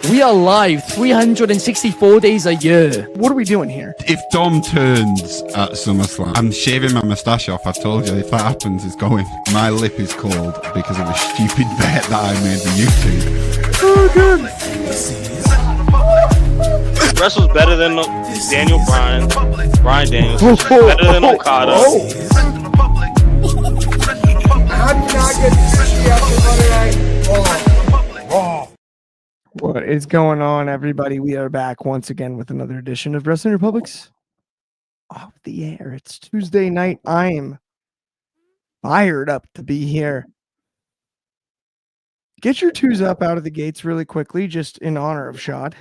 We are live 364 days a year. What are we doing here? If Dom turns at SummerSlam, I'm shaving my moustache off. I told you, if that happens, it's going. My lip is cold because of a stupid bet that I made with YouTube. Oh, good. Wrestle's better than Daniel Bryan. Bryan Daniels. Better than Okada. How do you not get 60 after Monday Night Raw? What is going on, everybody? We are back once again with another edition of Wrestling Republic's Off the Air. It's Tuesday night. I am fired up to be here. Get your twos up out of the gates really quickly, just in honor of Shad.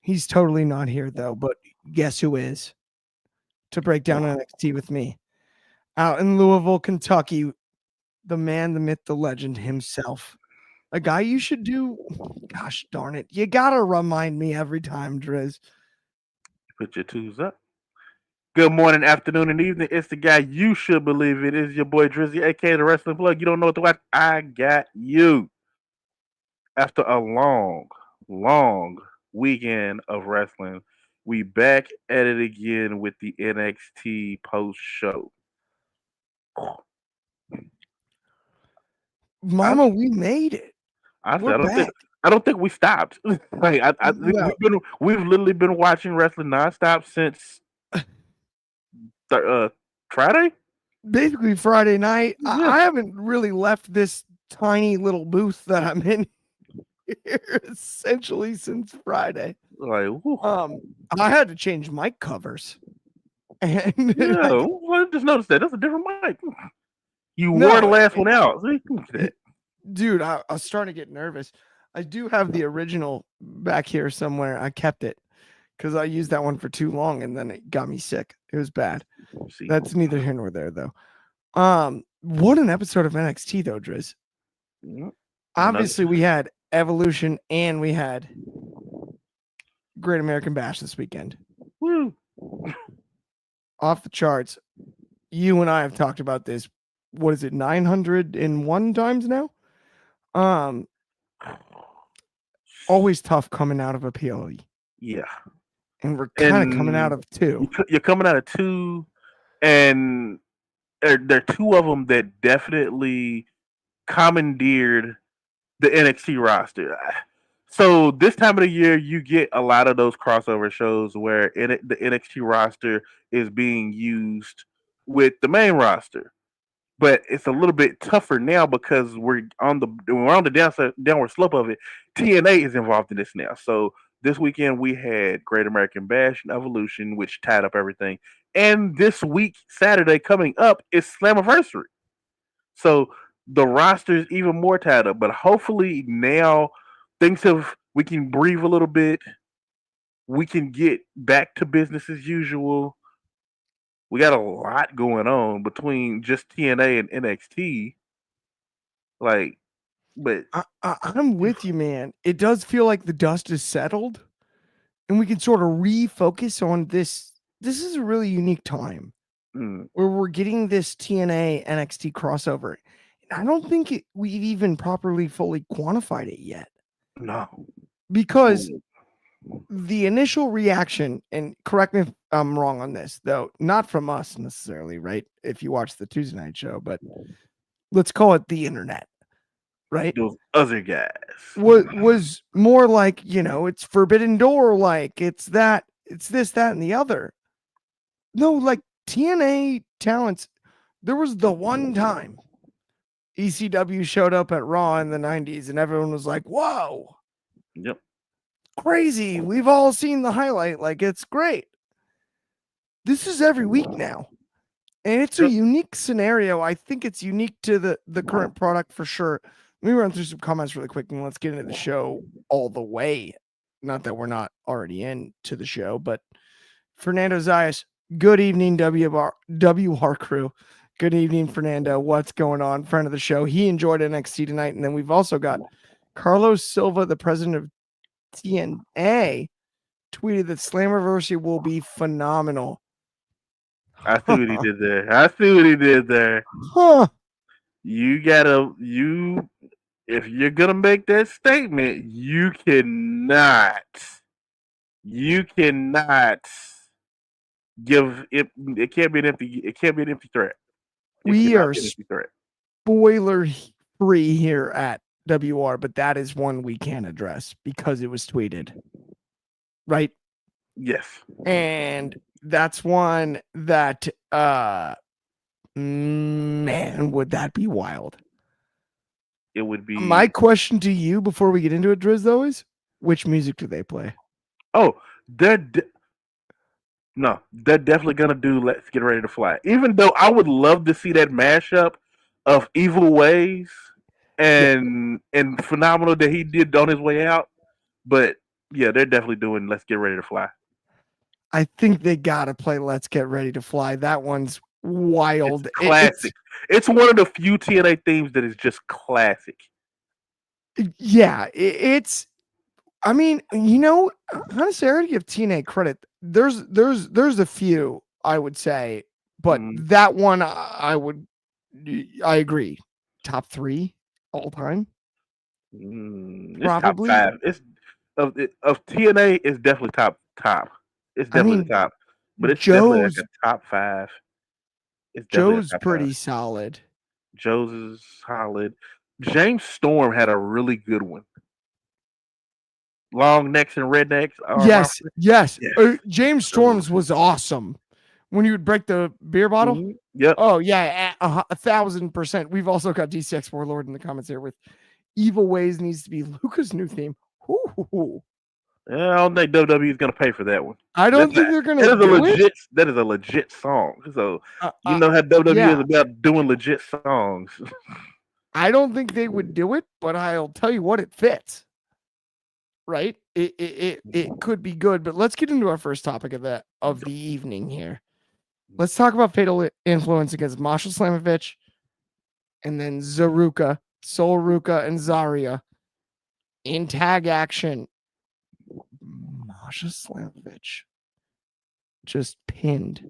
He's totally not here, though, but guess who is? To break down NXT with me. Out in Louisville, Kentucky, the man, the myth, the legend himself. A guy you should do. Gosh darn it. You got to remind me every time, Driz. Put your twos up. Good morning, afternoon, and evening. It's the guy you should believe it is, your boy Dryzzy, aka the Wrestling Plug. You don't know what to watch? I got you. After a long weekend of wrestling, we back at it again with the NXT post show. Mama, we made it. I don't think we stopped. Like I think we've literally been watching wrestling nonstop since Friday. Basically Friday night. Yeah. I haven't really left this tiny little booth that I'm in here essentially since Friday. Like, I had to change mic covers. And yeah, I just noticed that. That's a different mic. You wore the last one out. Dude, I was starting to get nervous. I do have the original back here somewhere. I kept it because I used that one for too long and then it got me sick. It was bad. That's neither here nor there, though. What an episode of NXT, though, Driz. Obviously, we had Evolution and we had Great American Bash this weekend. Woo. Off the charts. You and I have talked about this. What is it, 901 times now? Always tough coming out of a PLE. Yeah. And we're kind of coming out of two. You're coming out of two, and there are two of them that definitely commandeered the NXT roster. So this time of the year, you get a lot of those crossover shows where the NXT roster is being used with the main roster. But it's a little bit tougher now because we're on the downward slope of it. TNA is involved in this now. So this weekend we had Great American Bash and Evolution, which tied up everything. And this week, Saturday coming up, is Slammiversary. So the roster is even more tied up. But hopefully now we can breathe a little bit. We can get back to business as usual. We got a lot going on between just TNA and NXT. Like, but I'm with you, man. It does feel like the dust is settled and we can sort of refocus on this. This is a really unique time where we're getting this TNA NXT crossover. And I don't think we've even properly fully quantified it yet. No. Because the initial reaction, and correct me if I'm wrong on this, though, not from us necessarily, right? If you watch the Tuesday night show, but let's call it the internet, right? Those other guys. Was more like, it's Forbidden Door, like it's this, that, and the other. No, like TNA talents, there was the one time ECW showed up at Raw in the 90s and everyone was like, whoa. Yep. Crazy. We've all seen the highlight. Like, it's great. This is every week now. And it's a unique scenario. I think it's unique to the current product for sure. Let me run through some comments really quick and let's get into the show all the way. Not that we're not already into the show, but Fernando Zayas, good evening, WR crew. Good evening, Fernando. What's going on? Friend of the show. He enjoyed NXT tonight. And then we've also got Carlos Silva, the president of TNA, tweeted that Slammiversary will be phenomenal. I see what he did there. Huh. You if you're gonna make that statement, you cannot give it. It can't be an empty. It can't be an empty threat. It We cannot are be an empty threat. spoiler free here at WR, but that is one we can address because it was tweeted, right? Yes. And that's one that, man, would that be wild? It would be. My question to you before we get into it, Driz, though, is which music do they play? Oh, no, they're definitely gonna do "Let's Get Ready to Fly." Even though I would love to see that mashup of "Evil Ways" and "Phenomenal" that he did on his way out, but yeah, they're definitely doing "Let's Get Ready to Fly." I think they gotta play "Let's Get Ready to Fly." That one's wild. It's classic. It's one of the few TNA themes that is just classic. Yeah, it's. I mean, honestly, I already give TNA credit. There's a few I would say, but that one I agree. Top 3 all time. It's Probably. top 5. It's of TNA. It's definitely top. It's definitely the top, but it's definitely like a top 5. It's definitely Joe's pretty solid. Joe's is solid. James Storm had a really good one. Long necks and rednecks. Yes. James Storm's was awesome. When you would break the beer bottle. Mm-hmm. Yep. Oh yeah, 1,000%. We've also got DCX Warlord in the comments here with "Evil Ways" needs to be Luca's new theme. Ooh. I don't think WWE is going to pay for that one. I don't think they're going to do it. That is a legit song. So you know how WWE is about doing legit songs. I don't think they would do it, but I'll tell you what, it fits. Right? It could be good, but let's get into our first topic of the evening here. Let's talk about Fatal Influence against Masha Slamovich and then Zaruka, Sol Ruka, and Zarya in tag action. Masha Slamovich just pinned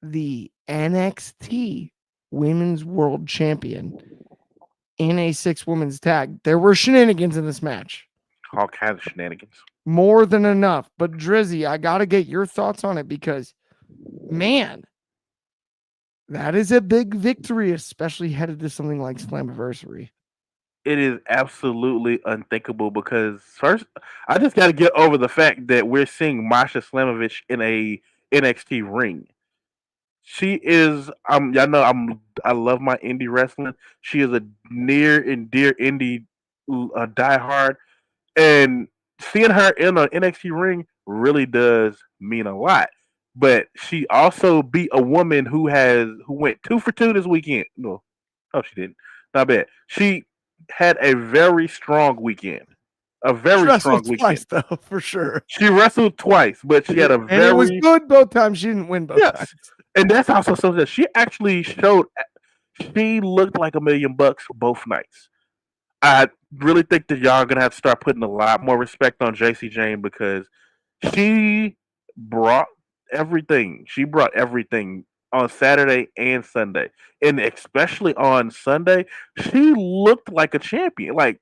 the NXT Women's World Champion in a 6-women's tag. There were shenanigans in this match. All kinds of shenanigans. More than enough. But Drizzy, I got to get your thoughts on it because, man, that is a big victory, especially headed to something like Slammiversary. It is absolutely unthinkable because first, I just got to get over the fact that we're seeing Masha Slamovich in a NXT ring. She is. I love my indie wrestling. She is a near and dear indie diehard, and seeing her in an NXT ring really does mean a lot. But she also beat a woman who went 2 for 2 this weekend. No, she didn't. Not bad. She had a very strong weekend. A very strong weekend. Twice, though, for sure. She wrestled twice, but she had a very. And it was good both times. She didn't win both times. And that's also something that she actually showed. She looked like $1 million both nights. I really think that y'all are going to have to start putting a lot more respect on JC Jane because she brought everything. She brought everything on Saturday and Sunday. And especially on Sunday, she looked like a champion. Like,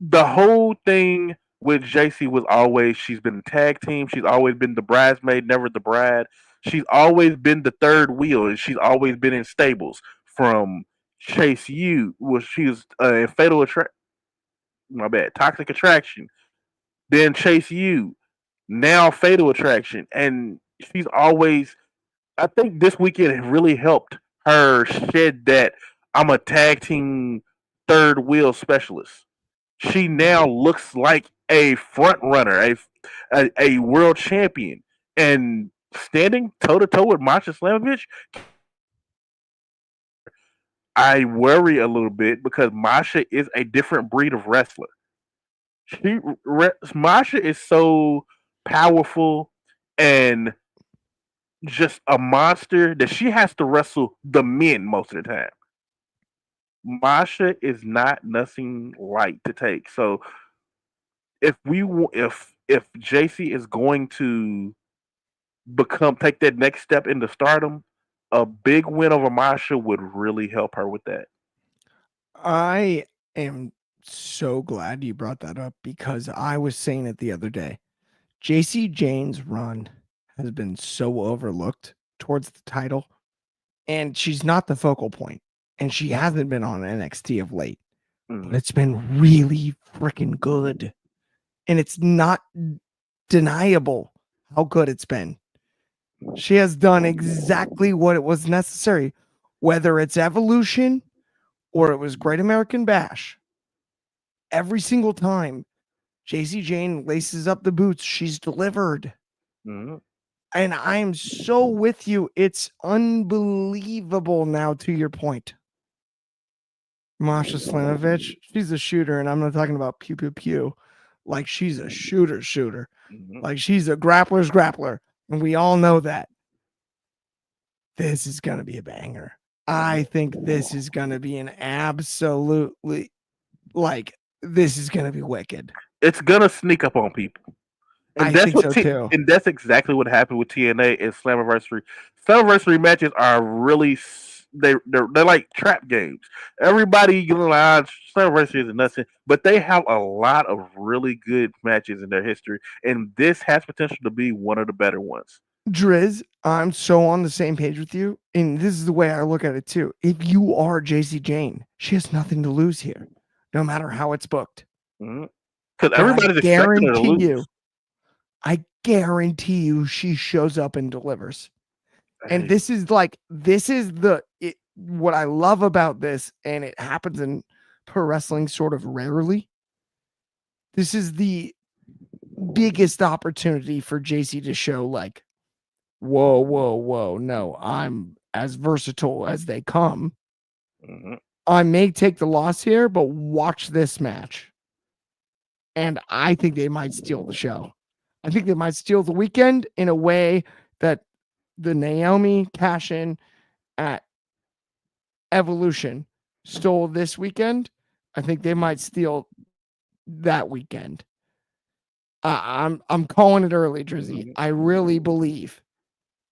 the whole thing with JC was always she's been a tag team. She's always been the bridesmaid, never the bride. She's always been the third wheel, and she's always been in stables. From Chase U, she was in Toxic Attraction. Then Chase U, now Fatal Attraction, and she's always. I think this weekend really helped her shed that I'm a tag team third wheel specialist. She now looks like a front runner, a world champion, and standing toe to toe with Masha Slamovich. I worry a little bit because Masha is a different breed of wrestler. Masha is so powerful and just a monster that she has to wrestle the men most of the time. Masha is not nothing light to take. So if JC is going to take that next step into stardom, a big win over Masha would really help her with that. I am so glad you brought that up because I was saying it the other day. JC Jane's run has been so overlooked towards the title, and she's not the focal point, and she hasn't been on NXT of late, but it's been really freaking good, and it's not deniable how good it's been. She has done exactly what it was necessary, whether it's Evolution or it was Great American Bash. Every single time JC Jane laces up the boots, she's delivered. Mm-hmm. And I'm so with you. It's unbelievable now, to your point. Masha Slamovich, she's a shooter, and I'm not talking about pew pew pew. Like she's a shooter. Mm-hmm. Like she's a grappler's grappler. And we all know that. This is gonna be a banger. I think this is gonna be an absolutely this is gonna be wicked. It's gonna sneak up on people. And I that's think what so too. and that's exactly what happened with TNA and Slammiversary. Slammiversary matches are really they're like trap games. Everybody, you know, Slammiversary is nothing, but they have a lot of really good matches in their history, and this has potential to be one of the better ones. Driz, I'm so on the same page with you, and this is the way I look at it too. If you are JC Jane, she has nothing to lose here, no matter how it's booked. Because But everybody's expecting her to lose. I guarantee you, she shows up and delivers. And this is what I love about this, and it happens in pro wrestling sort of rarely. This is the biggest opportunity for JC to show, like, whoa, no, I'm as versatile as they come. Mm-hmm. I may take the loss here, but watch this match. And I think they might steal the show. I think they might steal the weekend in a way that the Naomi cash in at Evolution stole this weekend. I think they might steal that weekend. I'm calling it early, Drizzy. I really believe.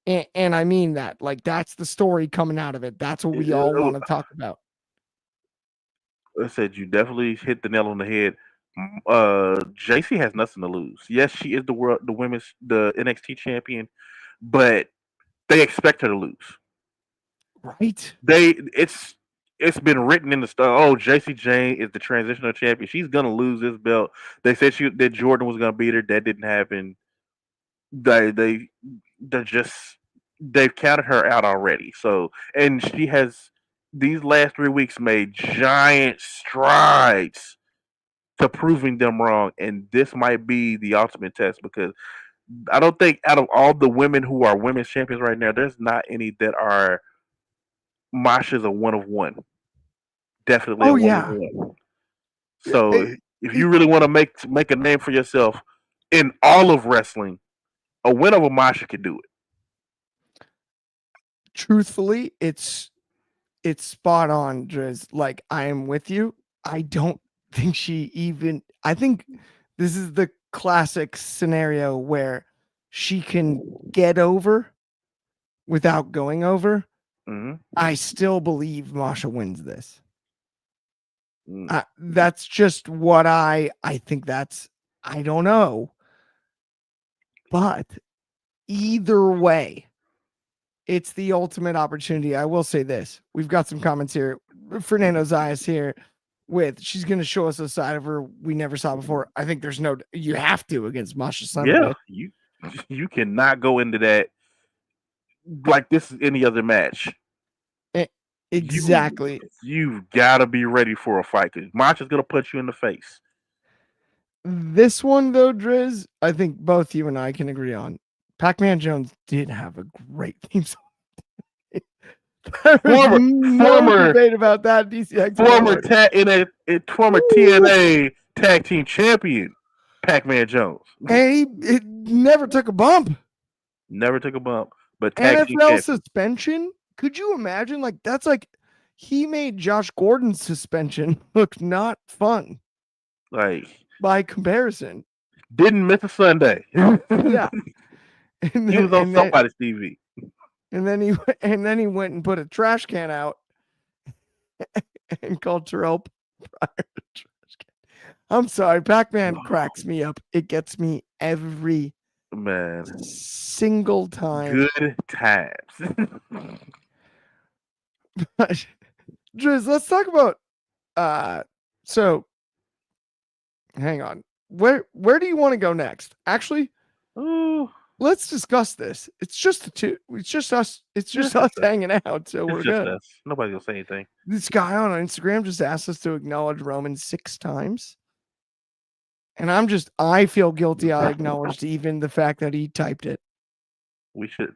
And I mean that. Like, that's the story coming out of it. That's what we all want to talk about. I said you definitely hit the nail on the head. JC has nothing to lose. Yes, she is the NXT champion, but they expect her to lose. Right? It's been written in the star. Oh, JC Jane is the transitional champion. She's gonna lose this belt. They said that Jordan was gonna beat her. That didn't happen. They've counted her out already. So, and she has these last 3 weeks made giant strides to proving them wrong, and this might be the ultimate test because I don't think out of all the women who are women's champions right now, there's not any that are Masha's a one of one. Definitely a one of one. So if you really want to make a name for yourself in all of wrestling, a win over Masha could do it. Truthfully, it's spot on, Driz. Like, I am with you. I don't think I think this is the classic scenario where she can get over without going over. Mm-hmm. I still believe Masha wins this. Mm-hmm. That's just what I think. I don't know. But either way, it's the ultimate opportunity. I will say this. We've got some comments here. Fernando Zayas here she's going to show us a side of her we never saw before. I think you have to against Masha Slamovich. Yeah, you cannot go into that like this is any other match. Exactly. You've got to be ready for a fight because Masha's going to put you in the face. This one, though, Driz, I think both you and I can agree on. Pac-Man Jones did have a great theme song. Former debate about that. DCX former TNA tag team champion, Pac-Man Jones. And he never took a bump. Never took a bump. But NFL suspension? Could you imagine? Like, that's like he made Josh Gordon's suspension look not fun. Like, by comparison. Didn't miss a Sunday. Yeah. He was on somebody's TV. And then he went and put a trash can out and called Terrell Pryor a trash can. I'm sorry, Pac-Man cracks me up. It gets me every Man, single time. good times. Driz, let's talk about so hang on. Where do you want to go next? Actually, Ooh, let's discuss this. It's just the two. It's just us. It's just us hanging out. So we're it's just good. us. Nobody will say anything. This guy on Instagram just asked us to acknowledge Roman 6 times. And I feel guilty. I acknowledged even the fact that he typed it. We should.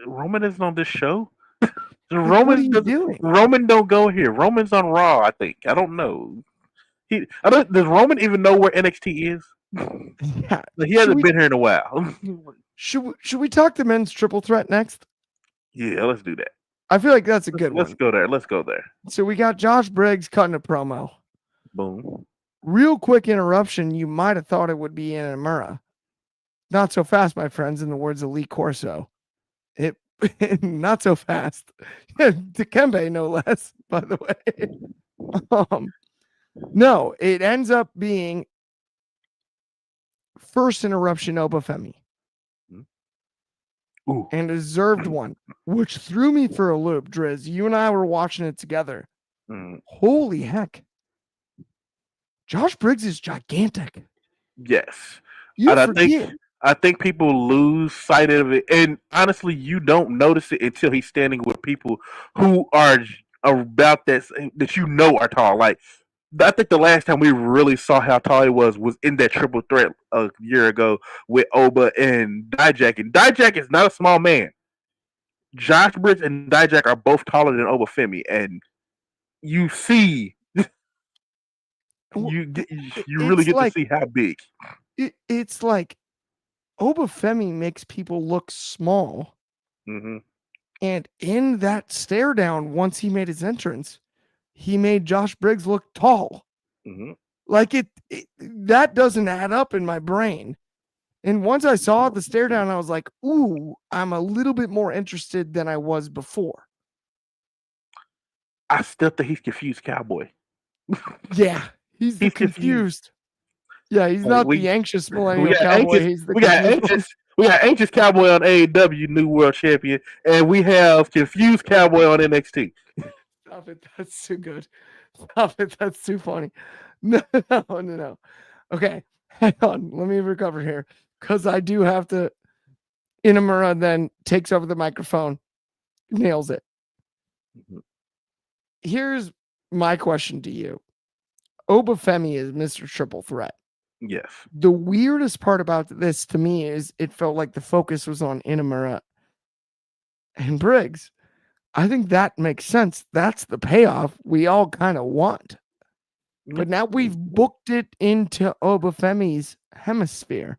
Roman isn't on this show. What are you doing? Roman don't go here. Roman's on Raw, I think. I don't know. Does Roman even know where NXT is? Yeah. He hasn't been here in a while. Should we talk the men's triple threat next? Yeah, let's do that. I feel like that's a good one. Let's go there. Let's go there. So we got Josh Briggs cutting a promo. Boom. Real quick interruption. You might have thought it would be Inamura. Not so fast, my friends, in the words of Lee Corso. It not so fast. Dikembe, no less, by the way. No, it ends up being first interruption Obafemi. Ooh. And a deserved one, which threw me for a loop, Driz. You and I were watching it together. Holy heck. Josh Briggs is gigantic. Yes. You and forget. I think people lose sight of it. And honestly, you don't notice it until he's standing with people who are about that you know are tall. Like, I think the last time we really saw how tall he was in that triple threat a year ago with Oba and Dijak. And Dijak is not a small man. Josh Briggs and Dijak are both taller than Obafemi, and you see, you really get to see how big. It's like Obafemi makes people look small, and in that stare down, once he made his entrance, he made Josh Briggs look tall. Like it that doesn't add up in my brain. And once I saw the stare down, I was like, ooh, I'm a little bit more interested than I was before. I still think he's confused cowboy. Yeah, he's confused. Yeah, he's not the anxious millennial cowboy. We got anxious cowboy on AEW, new world champion, and we have confused cowboy on NXT. Stop it. That's too good. Stop it. That's too funny. No. Okay, hang on. Let me recover here because I do have to. Inamura then takes over the microphone, nails it. Here's my question to you. Obafemi is Mr. Triple Threat. Yes. The weirdest part about this to me is it felt like the focus was on Inamura and Briggs. I think that makes sense. That's the payoff we all kind of want. But now we've booked it into Obafemi's hemisphere.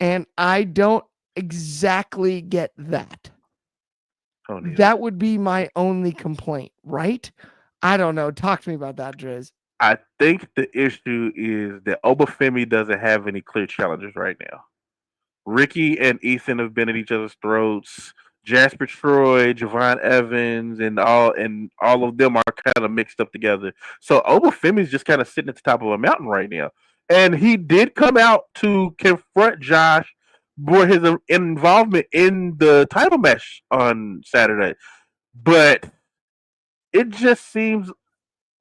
And I don't exactly get that. That would be my only complaint, right? I don't know. Talk to me about that, Driz. I think the issue is that Obafemi doesn't have any clear challengers right now. Ricky and Ethan have been at each other's throats. Jasper Troy, Javon Evans, and all of them are kind of mixed up together. So Obafemi's just kind of sitting at the top of a mountain right now. And he did come out to confront Josh for his involvement in the title match on Saturday. But it just seems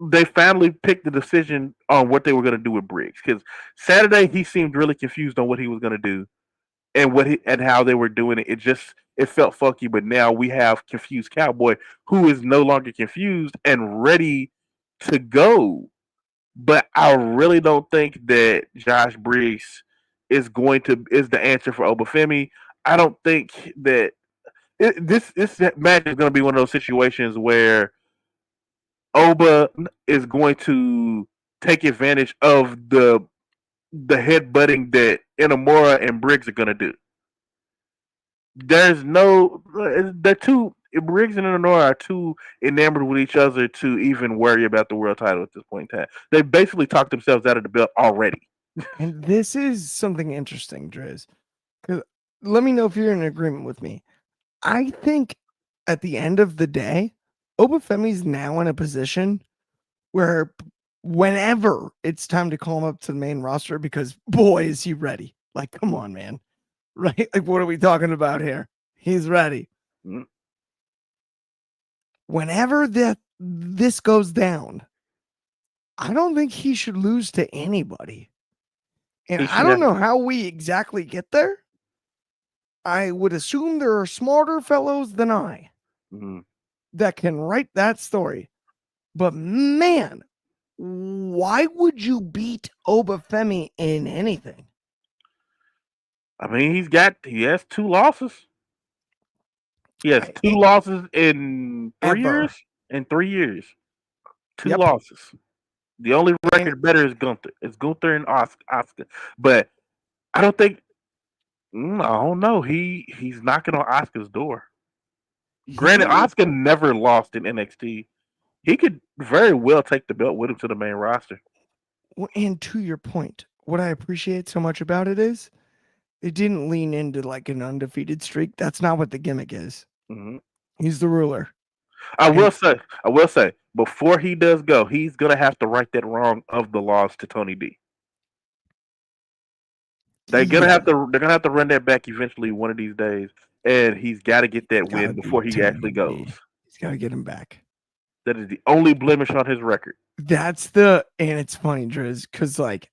they finally picked the decision on what they were going to do with Briggs. Because Saturday he seemed really confused on what he was going to do and how they were doing it. It felt funky. But now we have confused cowboy who is no longer confused and ready to go. But I really don't think that Josh Briggs is the answer for Obafemi. I don't think that this match is going to be one of those situations where Oba is going to take advantage of the headbutting that Inamura and Briggs are going to do. Briggs and Inamura are too enamored with each other to even worry about the world title at this point in time. They basically talked themselves out of the belt already. And this is something interesting, Driz. Because let me know if you're in agreement with me. I think at the end of the day, Obafemi's now in a position where whenever it's time to call him up to the main roster, because boy, is he ready. Like, come on, man. Right? Like, what are we talking about here? He's ready. Mm. Whenever this goes down, I don't think he should lose to anybody. And He I should don't have- know how we exactly get there. I would assume there are smarter fellows than I Mhm. that can write that story. But man, why would you beat Obafemi in anything? I mean, he has 2 losses. He has 2 I- losses in 3 Ever. years. In 3 years, 2 Yep. losses. The only And- record better is Gunther. It's Gunther and Oscar. But I don't think. I don't know. He's knocking on Oscar's door. Granted, he- Oscar never lost in NXT. He could very well take the belt with him to the main roster. and to your point, what I appreciate so much about it is it didn't lean into like an undefeated streak. That's not what the gimmick is. Hmm. He's the ruler. I will say, before he does go, he's gonna have to right that wrong of the loss to Tony D. They're gonna have to run that back eventually one of these days, and he's got to get that win before he actually goes. He's got to get him back. That is the only blemish on his record. And it's funny, Driz, because like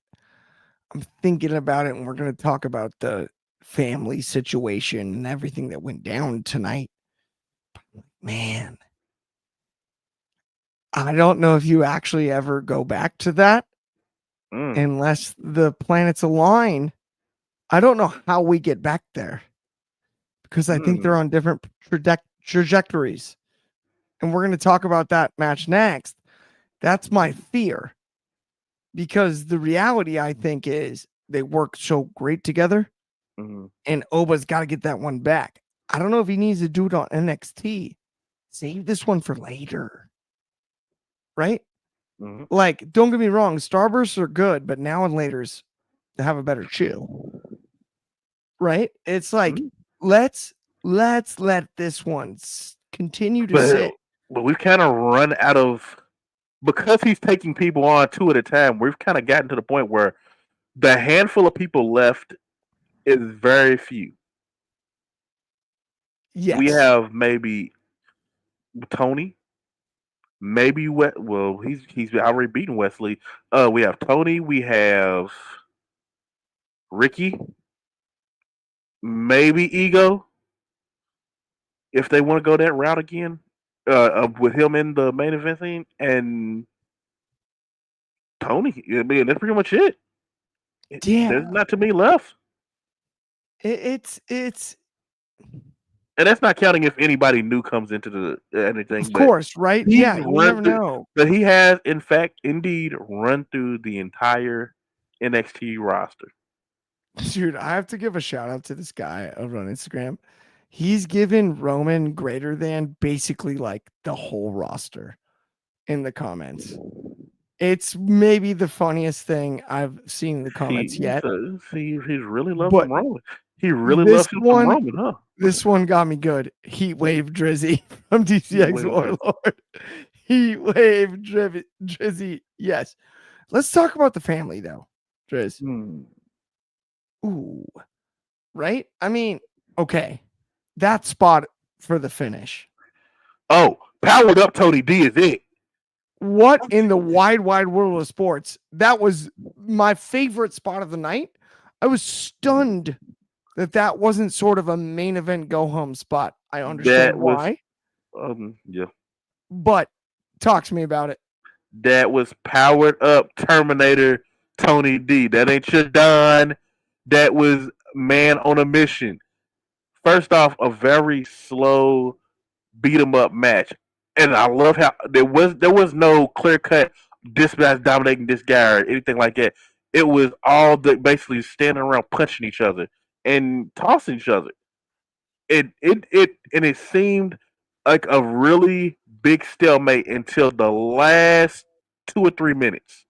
I'm thinking about it, and we're gonna talk about the family situation and everything that went down tonight. Man, I don't know if you actually ever go back to that unless the planets align. I don't know how we get back there because I think they're on different trajectories. And we're going to talk about that match next. That's my fear because the reality, I think, is they work so great together and Oba's got to get that one back. I don't know if he needs to do it on NXT. Save this one for later. Right? Like, don't get me wrong, Starbursts are good, but now and later's they have a better chew. Right? It's like let's let this one continue to sit. But we've kind of run out of because he's taking people on 2 at a time. We've kind of gotten to the point where the handful of people left is very few. Yes. We have maybe Tony. Maybe he's already beaten Wesley. We have Tony. We have Ricky. Maybe Ego. If they want to go that route again, with him in the main event scene and Tony. I mean, that's pretty much it. There's not too many left. It's And that's not counting if anybody new comes into the anything. Of course, right? Yeah, you never know. But he has, in fact, indeed, run through the entire NXT roster. Dude, I have to give a shout out to this guy over on Instagram. He's given Roman greater than basically like the whole roster in the comments. It's maybe the funniest thing I've seen in the comments yet. He's really loving Roman. He really loves him one, from Roman, huh? This one got me good. Heat Wave Drizzy from DCX Warlord. Heat Wave Drizzy. Yes. Let's talk about the family though, Driz. Ooh. Right? I mean, okay. That spot for the finish. Oh, powered up Tony D is it. What in the wide world of sports? That was my favorite spot of the night. I was stunned that wasn't sort of a main event go home spot. I understand why. Yeah. But talk to me about it. That was powered up Terminator Tony D. That ain't your Don. That was man on a mission. First off, a very slow beat 'em up match. And I love how there was no clear cut this guy's dominating this guy or anything like that. It was all basically standing around punching each other and tossing each other. It seemed like a really big stalemate until the last 2 or 3 minutes.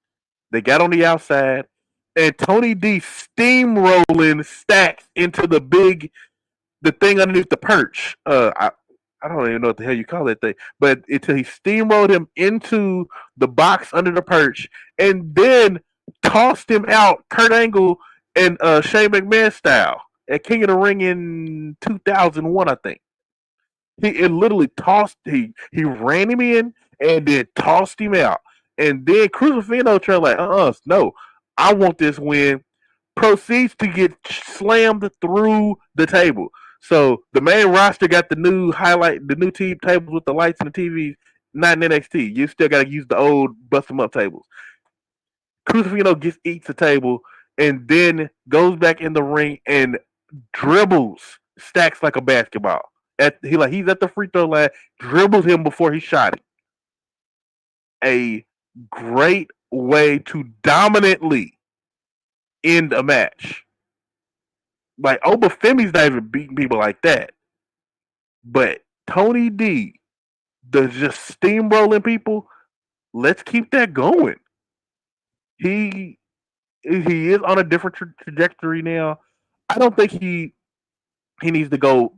They got on the outside and Tony D steamrolling Stacks into the big the thing underneath the perch. I don't even know what the hell you call that thing, but until he steamrolled him into the box under the perch, and then tossed him out, Kurt Angle and Shane McMahon style at King of the Ring in 2001, I think. It literally tossed. He ran him in and then tossed him out, and then Crucifino turned like, no, I want this win. Proceeds to get slammed through the table. So the main roster got the new team tables with the lights and the TVs. Not in NXT. You still got to use the old bust them up tables. Crucifino eats a table and then goes back in the ring and dribbles Stacks like a basketball. He's at the free throw line, dribbles him before he shot it. A great way to dominantly end a match. Like Obafemi's not even beating people like that. But Tony D does just steamrolling people. Let's keep that going. He is on a different trajectory now. I don't think he needs to go.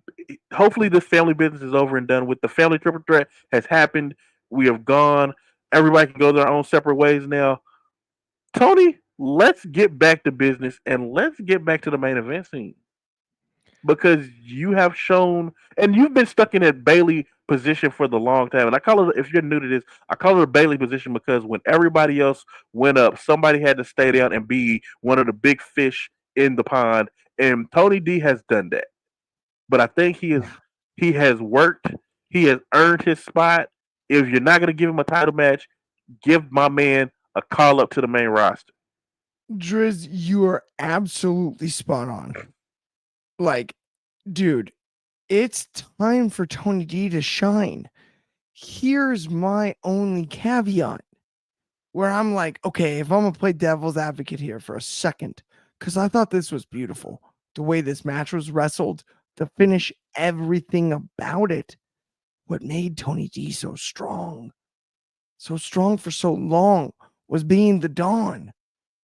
Hopefully, this family business is over and done with. The family triple threat has happened. We have gone. Everybody can go their own separate ways now. Tony, let's get back to business and let's get back to the main event scene. Because you have shown, and you've been stuck in that Bailey position for the long time. And I call it, if you're new to this, I call it a Bailey position because when everybody else went up, somebody had to stay down and be one of the big fish in the pond. And Tony D has done that. But I think he has worked. He has earned his spot. If you're not going to give him a title match, give my man a call up to the main roster. Driz, you are absolutely spot on. Like, dude, it's time for Tony D to shine. Here's my only caveat where I'm like, okay, if I'm going to play devil's advocate here for a second, because I thought this was beautiful. The way this match was wrestled, to finish everything about it. What made Tony D so strong for so long, was being the Dawn.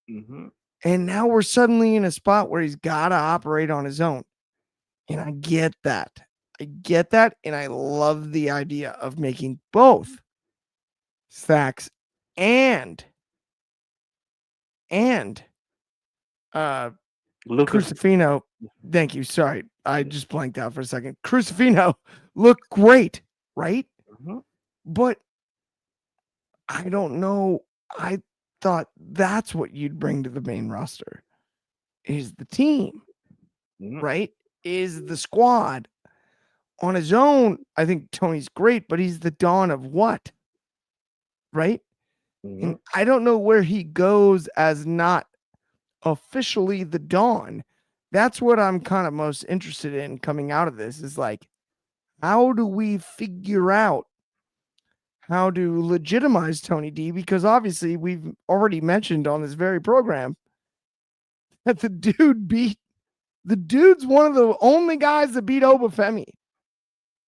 Mm-hmm. And now we're suddenly in a spot where he's got to operate on his own. And I get that. And I love the idea of making both Stacks and Crucifino. Thank you. Sorry. I just blanked out for a second. Crucifino looked great, right? Mm-hmm. But I don't know. I thought that's what you'd bring to the main roster is the team, right? Is the squad. On his own, I think Tony's great, but he's the Dawn of what? Right? And I don't know where he goes as not officially the Dawn. That's what I'm kind of most interested in coming out of this is like, how do we figure out how to legitimize Tony D? Because obviously we've already mentioned on this very program that the dude's one of the only guys that beat Obafemi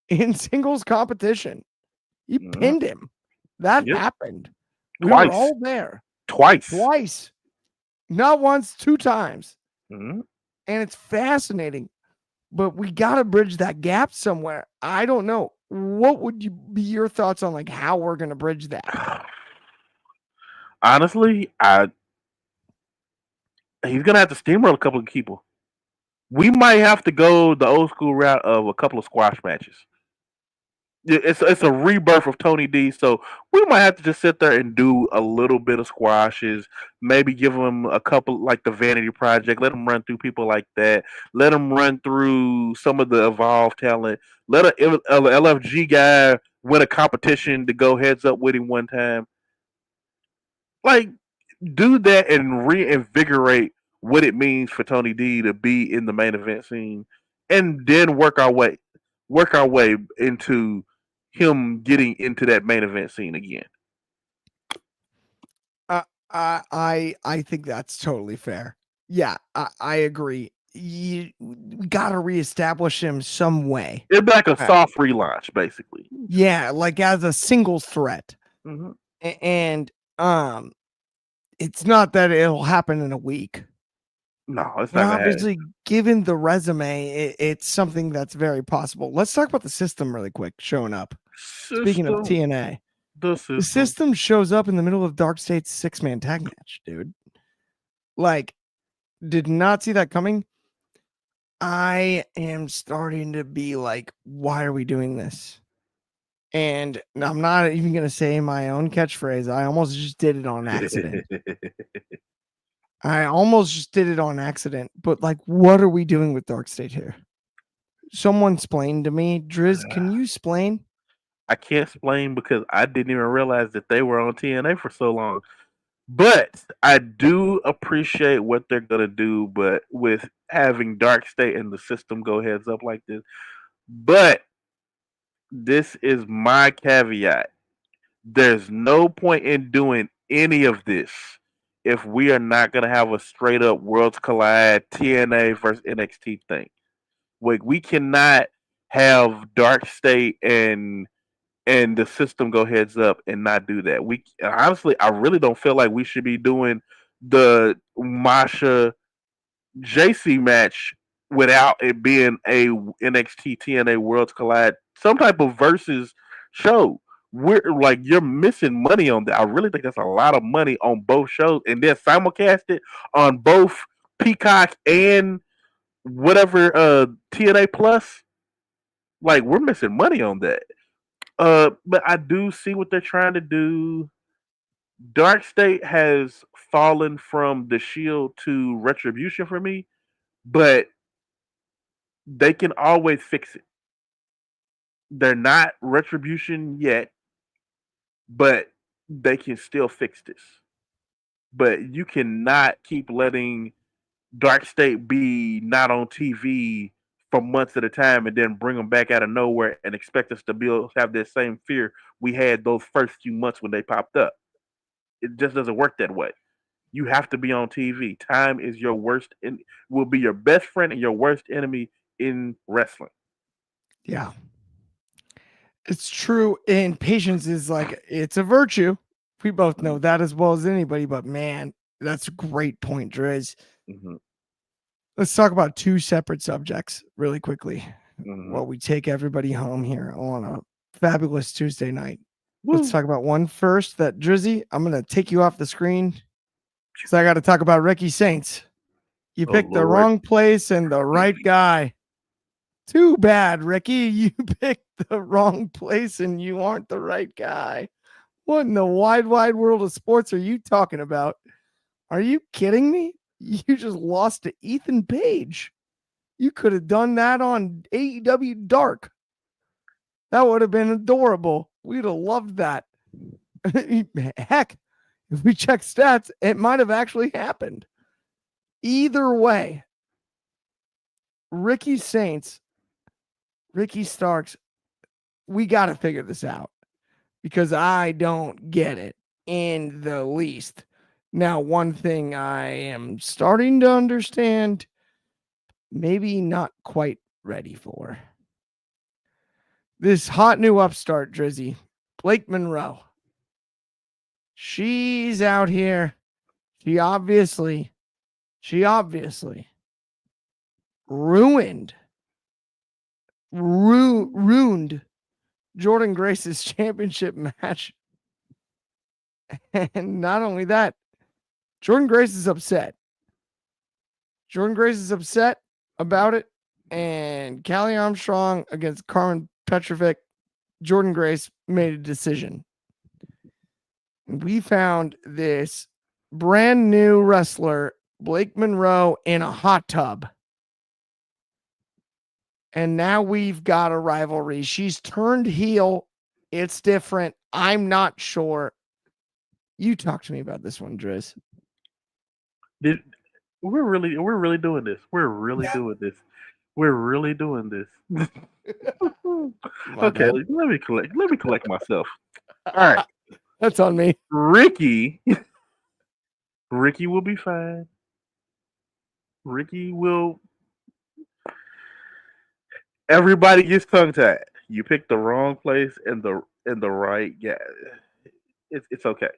in singles competition. He pinned him. That happened. We were all there. Twice. Not once, 2 times. Mm-hmm. And it's fascinating. But we got to bridge that gap somewhere. I don't know. What would be your thoughts on like how we're going to bridge that? Honestly, he's going to have to steamroll a couple of people. We might have to go the old school route of a couple of squash matches. It's a rebirth of Tony D, so we might have to just sit there and do a little bit of squashes. Maybe give him a couple like the Vanity Project. Let him run through people like that. Let him run through some of the Evolve talent. Let a LFG guy win a competition to go heads up with him one time. Like, do that and reinvigorate what it means for Tony D to be in the main event scene, and then work our way into him getting into that main event scene again. I think that's totally fair. Yeah, I agree. We got to reestablish him some way. It's like a soft relaunch, basically. Yeah, like as a singles threat. Mm-hmm. And it's not that it'll happen in a week. No, it's And not gonna happen. obviously, given the resume, it's something that's very possible. Let's talk about the system really quick showing up. Speaking of System, TNA, the the system. system shows up in the middle of Dark State's 6-man tag match, dude. Like, did not see that coming. I am starting to be like, why are we doing this? And I'm not even going to say my own catchphrase. I almost just did it on accident. I almost just did it on accident. But like, what are we doing with Dark State here? Someone explain to me. Driz, can you explain? I can't explain because I didn't even realize that they were on TNA for so long. But I do appreciate what they're gonna do, but with having Dark State and the system go heads up like this. But this is my caveat. There's no point in doing any of this if we are not gonna have a straight up Worlds Collide TNA versus NXT thing. We cannot have Dark State and the system go heads up and not do that. We honestly, I really don't feel like we should be doing the Masha JC match without it being a NXT TNA Worlds Collide, some type of versus show. We're like you're missing money on that. I really think that's a lot of money on both shows, and then simulcast it on both Peacock and whatever TNA Plus. Like we're missing money on that. But I do see what they're trying to do. Dark State has fallen from the Shield to Retribution for me, but they can always fix it. They're not Retribution yet, but they can still fix this. But you cannot keep letting Dark State be not on TV for months at a time and then bring them back out of nowhere and expect us to be able to have that same fear we had those first few months when they popped up. It just doesn't work that way. You have to be on TV. Time is your worst and will be your best friend and your worst enemy in wrestling. Yeah. It's true. And patience is like, it's a virtue. We both know that as well as anybody. But man, that's a great point, Driz. Mm-hmm. Let's talk about two separate subjects really quickly Mm-hmm. while we take everybody home here on a fabulous Tuesday night. Woo. Let's talk about one first. That Drizzy, I'm going to take you off the screen because I got to talk about Ricky Saints. You picked the wrong place and the right guy. Too bad, Ricky. You picked the wrong place and you aren't the right guy. What in the wide, wide world of sports are you talking about? Are you kidding me? You just lost to Ethan Page. You could have done that on AEW Dark. That would have been adorable. We'd have loved that. Heck, if we check stats, it might have actually happened. Either way, Ricky Saints, Ricky Starks, we got to figure this out because I don't get it in the least. Now, one thing I am starting to understand, maybe not quite ready for. This hot new upstart, Drizzy, Blake Monroe. She's out here. She obviously ruined Jordan Grace's championship match. And not only that, Jordan Grace is upset. Jordan Grace is upset about it. And Callie Armstrong against Carmen Petrovic, Jordan Grace made a decision. We found this brand new wrestler, Blake Monroe, in a hot tub. And now we've got a rivalry. She's turned heel. It's different. I'm not sure. You talk to me about this one, Driz. We're really doing this. We're really doing this. We're really doing this. Okay, let me collect myself. All right. That's on me. Ricky will be fine. Ricky will. Everybody gets tongue tied. You picked the wrong place and the right. Yeah, it's okay.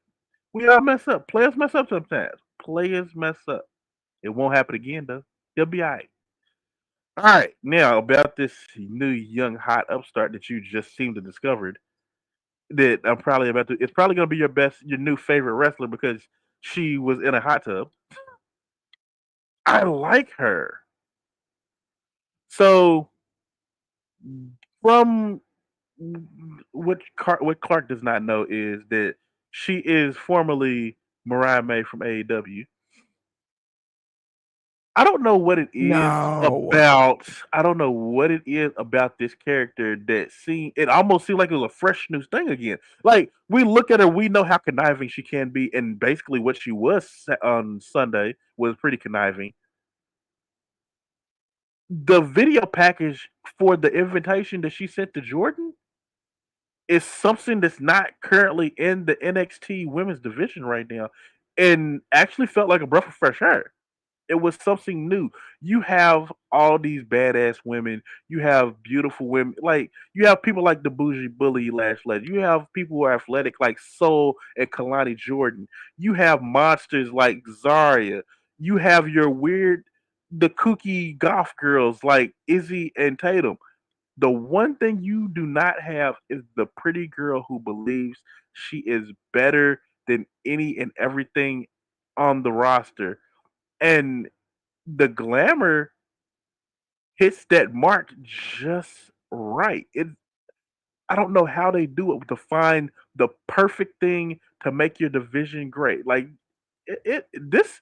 We all mess up. Players mess up sometimes. Players mess up. It won't happen again though. He'll be all right. All right, now about this new young hot upstart that you just seemed to discovered. That I'm probably about to. It's probably gonna be your new favorite wrestler because she was in a hot tub. I like her. So from what Clark does not know is that she is formerly Mariah May from AEW. I don't know what it is No. about. I don't know what it is about this character that it almost seemed like it was a fresh new thing again. Like we look at her, we know how conniving she can be, and basically what she was on Sunday was pretty conniving. The video package for the invitation that she sent to Jordan is something that's not currently in the NXT women's division right now, and actually felt like a breath of fresh air. It was something new. You have all these badass women. You have beautiful women. Like you have people like the bougie bully Lash Legend. You have people who are athletic like Soul and Kalani Jordan. You have monsters like Zarya. You have your the kooky goth girls like Izzy and Tatum. The one thing you do not have is the pretty girl who believes she is better than any and everything on the roster. And the glamour hits that mark just right. I don't know how they do it to find the perfect thing to make your division great. Like this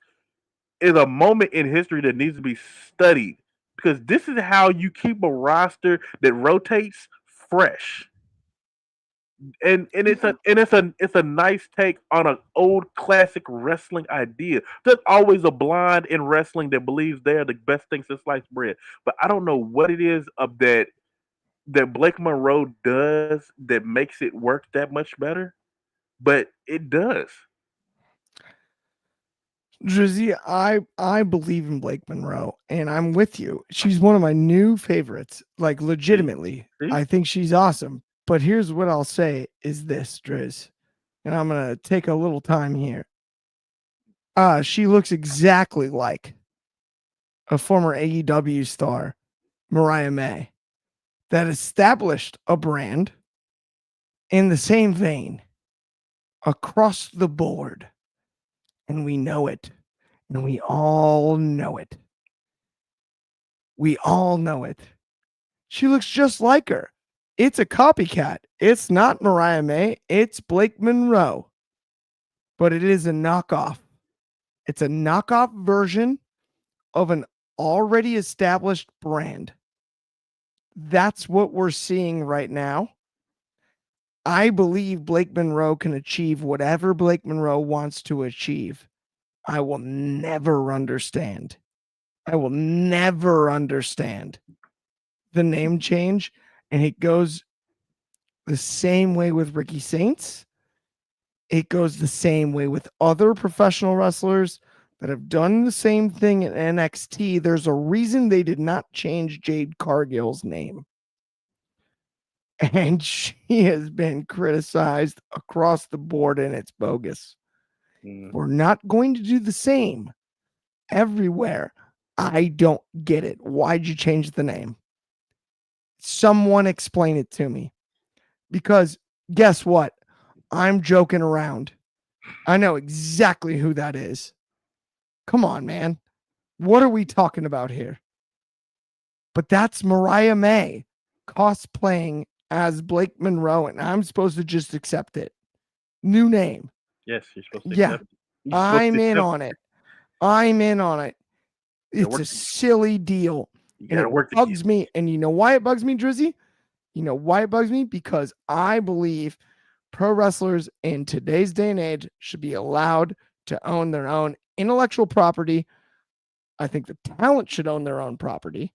is a moment in history that needs to be studied because this is how you keep a roster that rotates fresh. And it's a nice take on an old classic wrestling idea. There's always a blonde in wrestling that believes they're the best thing since sliced bread. But I don't know what it is of that Blake Monroe does that makes it work that much better. But it does. Drizzy, I believe in Blake Monroe, and I'm with you. She's one of my new favorites. Like legitimately, See? I think she's awesome. But here's what I'll say: is this Driz, and I'm gonna take a little time here. She looks exactly like a former AEW star, Mariah May, that established a brand in the same vein across the board, and we know it. And we all know it. We all know it. She looks just like her. It's a copycat. It's not Mariah May. It's Blake Monroe. But it is a knockoff. It's a knockoff version of an already established brand. That's what we're seeing right now. I believe Blake Monroe can achieve whatever Blake Monroe wants to achieve. I will never understand. I will never understand the name change. And it goes the same way with Ricky Saints. It goes the same way with other professional wrestlers that have done the same thing in NXT. There's a reason they did not change Jade Cargill's name. And she has been criticized across the board, and it's bogus. We're not going to do the same everywhere. I don't get it. Why'd you change the name? Someone explain it to me. Because guess what? I'm joking around. I know exactly who that is. Come on, man. What are we talking about here? But that's Mariah May cosplaying as Blake Monroe, and I'm supposed to just accept it. New name. Yes, you're supposed to Yeah, accept it. I'm in on it. I'm in on it. It's a silly deal. And it bugs me. And you know why it bugs me, Drizzy? You know why it bugs me? Because I believe pro wrestlers in today's day and age should be allowed to own their own intellectual property. I think the talent should own their own property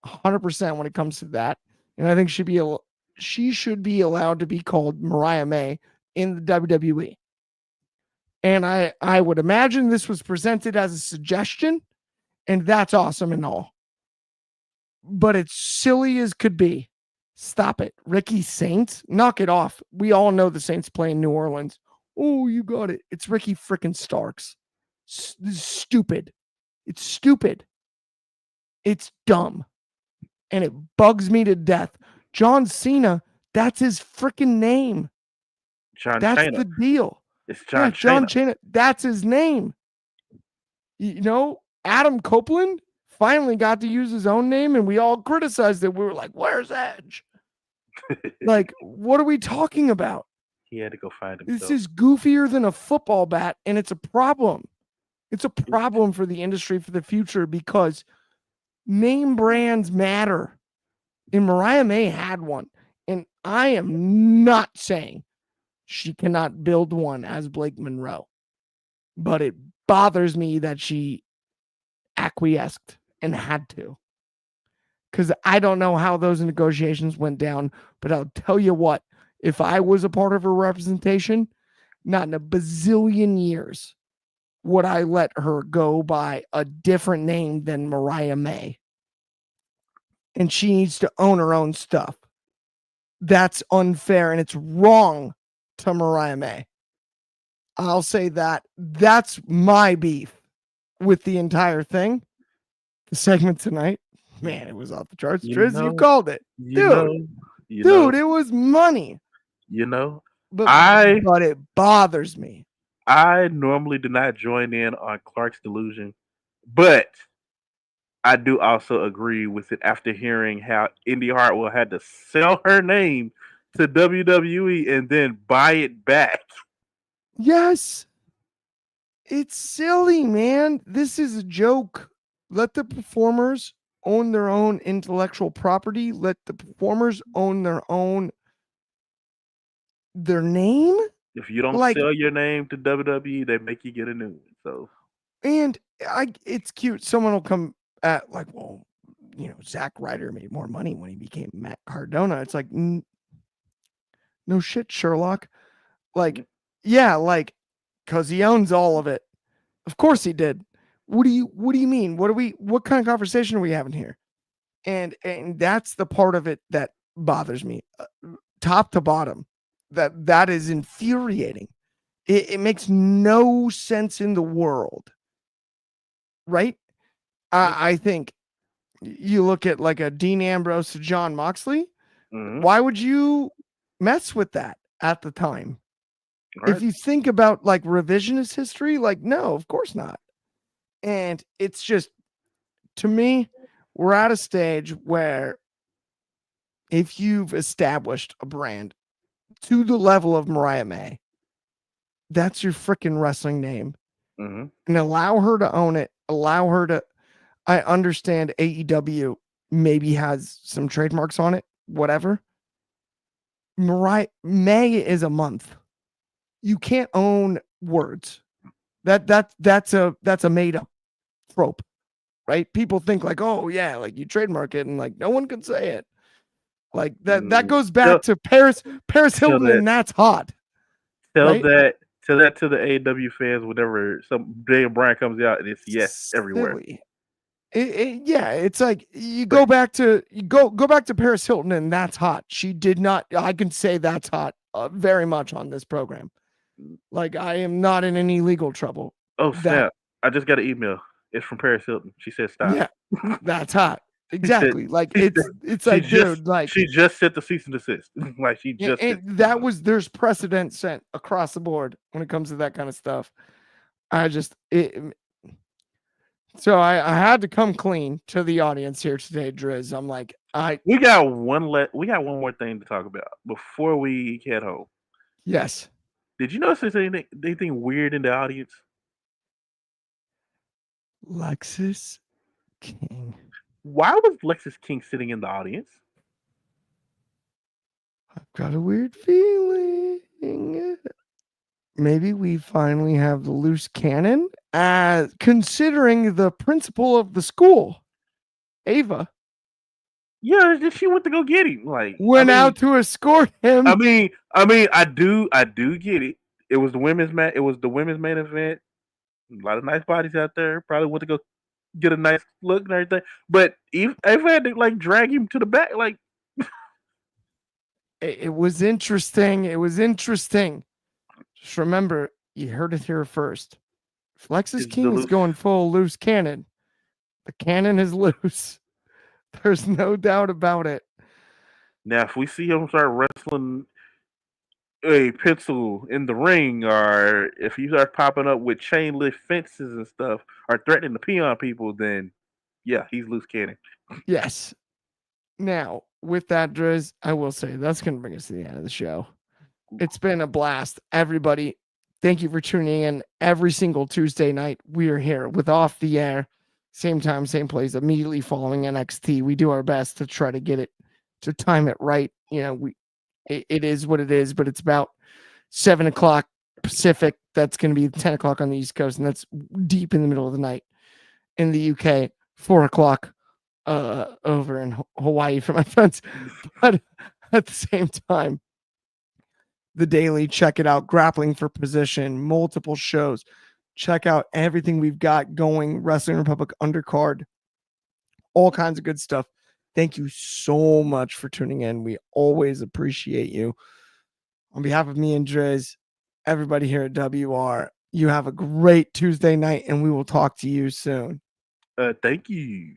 100% when it comes to that. And I think she should be allowed to be called Mariah May in the WWE. And I would imagine this was presented as a suggestion, and that's awesome and all. But it's silly as could be. Stop it. Ricky Saints? Knock it off. We all know the Saints play in New Orleans. Oh, you got it. It's Ricky freaking Starks. This is stupid. It's stupid. It's dumb. And it bugs me to death. John Cena, that's his freaking name. John That's Cena. the deal. It's John John Cena. Cena. That's his name. You know, Adam Copeland finally got to use his own name, and we all criticized it. We were like, where's Edge? Like, what are we talking about? He had to go find This himself. is goofier than a football bat, and it's a problem. It's a problem for the industry for the future because name brands matter. And Mariah May had one. And I am not saying she cannot build one as Blake Monroe. But it bothers me that she acquiesced and had to. Because I don't know how those negotiations went down. But I'll tell you what, if I was a part of her representation, not in a bazillion years would I let her go by a different name than Mariah May. And she needs to own her own stuff. That's unfair and it's wrong to Mariah May. I'll say that. That's my beef with the entire thing. The segment tonight, man, it was off the charts. Driz, you called it. Dude, it was money. You know, but it bothers me. I normally do not join in on Clark's delusion, but I do also agree with it after hearing how Indy Hartwell had to sell her name to WWE and then buy it back. Yes. It's silly, man. This is a joke. Let the performers own their own intellectual property. Let the performers own their name. If you don't sell your name to WWE, they make you get a new one. So, and it's cute. Someone will come at like, well, you know, Zack Ryder made more money when he became Matt Cardona. It's like, no shit, Sherlock. Like, yeah, like, because he owns all of it. Of course he did. What do you mean? What kind of conversation are we having here? And that's the part of it that bothers me, top to bottom. That is infuriating. It makes no sense in the world, right? I think you look at like a Dean Ambrose to John Moxley. mm-hmm. Why would you mess with that at the time? Right. If you think about like revisionist history, like, no, of course not. And it's just, to me, we're at a stage where if you've established a brand to the level of Mariah May, that's your freaking wrestling name. Mm-hmm. And allow her to own it. Allow her to, I understand AEW maybe has some trademarks on it, whatever. Mariah May is a month. You can't own words. That's a made up trope, right? People think like, oh yeah, like you trademark it and like no one can say it. Like that goes back to Paris Hilton, and that's hot. Tell that to the AEW fans whenever some Daniel Bryan comes out, and it's yes everywhere. It's like you go back to Paris Hilton, and that's hot. She did not. I can say that's hot very much on this program. Like I am not in any legal trouble. Oh snap! I just got an email. It's from Paris Hilton. She said stop. Yeah, that's hot. Exactly. Like it's like, dude, like she just sent the cease and desist. Like she just there's precedent set across the board when it comes to that kind of stuff. So I had to come clean to the audience here today, Driz. I'm like, we got one more thing to talk about before we head home. Yes. Did you notice there's anything weird in the audience? Lexis King. Why was Lexis King sitting in the audience? I've got a weird feeling. Maybe we finally have the loose cannon. Considering the principal of the school, Ava. Yeah, she went to go get him. Like out to escort him. I mean, I do get it. It was the women's main event. A lot of nice bodies out there. Probably went to go get a nice look and everything. But if I had to like drag him to the back, like it was interesting. Just remember, you heard it here first. If Lexis King is going full loose cannon, The cannon is loose. There's no doubt about it. Now, if we see him start wrestling a pencil in the ring, or if he starts popping up with chain lift fences and stuff, or threatening to pee on people, then yeah, he's loose cannon. Yes. Now, with that, Driz, I will say that's going to bring us to the end of the show. It's been a blast. Everybody, thank you for tuning in every single Tuesday night. We are here with Off the Air, same time, same place, immediately following NXT. We do our best to try to get it, to time it right. You know, it is what it is, but it's about 7 o'clock Pacific. That's going to be 10 o'clock on the East Coast, and that's deep in the middle of the night. In the UK, 4 o'clock over in Hawaii for my friends. But at the same time, the daily, check it out. Grappling for Position, multiple shows. Check out everything we've got going. Wrestling Republic undercard, all kinds of good stuff. Thank you so much for tuning in. We always appreciate you. On behalf of me and Driz, everybody here at WR, you have a great Tuesday night, and we will talk to you soon. Thank you.